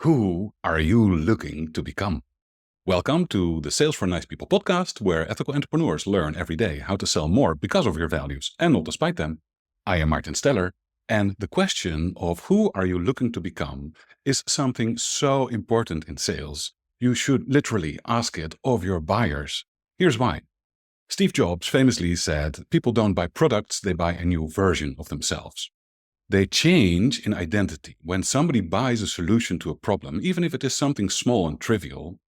Who are you looking to become? Welcome to the Sales for Nice People podcast, where ethical entrepreneurs learn every day how to sell more because of your values and not despite them. I am Martin Steller, and the question of who are you looking to become is something so important in sales. You should literally ask it of your buyers. Here's why. Steve Jobs famously said, people don't buy products, they buy a new version of themselves. They change in identity. When somebody buys a solution to a problem, even if it is something small and trivial,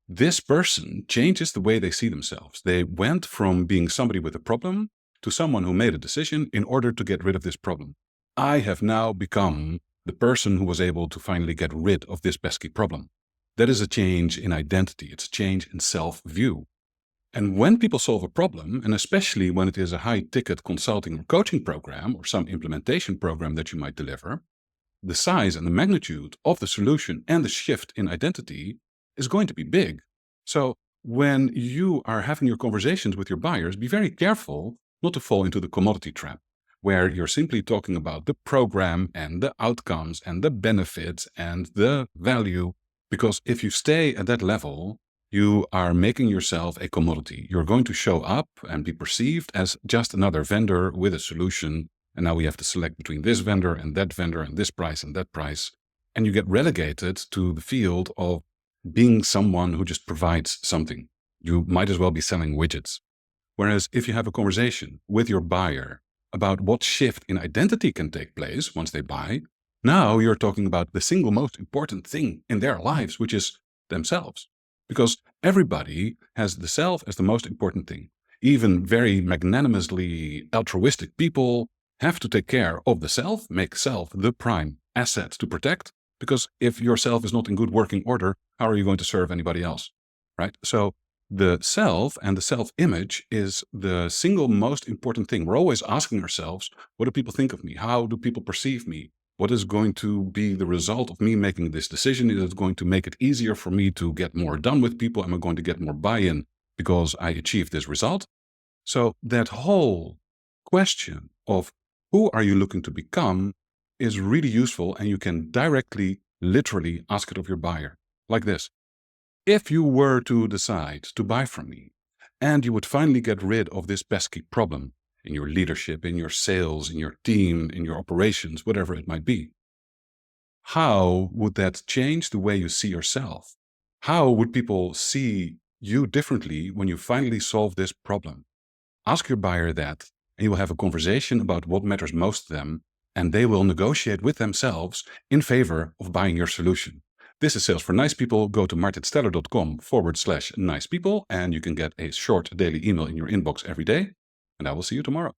this person changes the way they see themselves. They went from being somebody with a problem to someone who made a decision in order to get rid of this problem. I have now become the person who was able to finally get rid of this pesky problem. That is a change in identity. It's a change in self-view. And when people solve a problem, and especially when it is a high-ticket consulting or coaching program or some implementation program that you might deliver, the size and the magnitude of the solution and the shift in identity is going to be big. So when you are having your conversations with your buyers, be very careful not to fall into the commodity trap, where you're simply talking about the program and the outcomes and the benefits and the value. Because if you stay at that level, you are making yourself a commodity. You're going to show up and be perceived as just another vendor with a solution. And now we have to select between this vendor and this price and that price. And you get relegated to the field of being someone who just provides something. You might as well be selling widgets. Whereas if you have a conversation with your buyer about what shift in identity can take place once they buy, now you're talking about the single most important thing in their lives, which is themselves. Because everybody has the self as the most important thing. Even very magnanimously altruistic people have to take care of the self, make self the prime asset to protect. Because if your self is not in good working order, how are you going to serve anybody else, right? So the self and the self-image is the single most important thing. We're always asking ourselves, what do people think of me? How do people perceive me? What is going to be the result of me making this decision? Is it going to make it easier for me to get more done with people? Am I going to get more buy-in because I achieved this result? So that whole question of who are you looking to become is really useful, and you can directly, literally ask it of your buyer like this. If you were to decide to buy from me and you would finally get rid of this pesky problem in your leadership, in your sales, in your team, in your operations, whatever it might be, how would that change the way you see yourself? How would people see you differently when you finally solve this problem? Ask your buyer that, and you will have a conversation about what matters most to them, and they will negotiate with themselves in favor of buying your solution. This is Sales for Nice People. Go to martinsteller.com/nicepeople, and you can get a short daily email in your inbox every day. And I will see you tomorrow.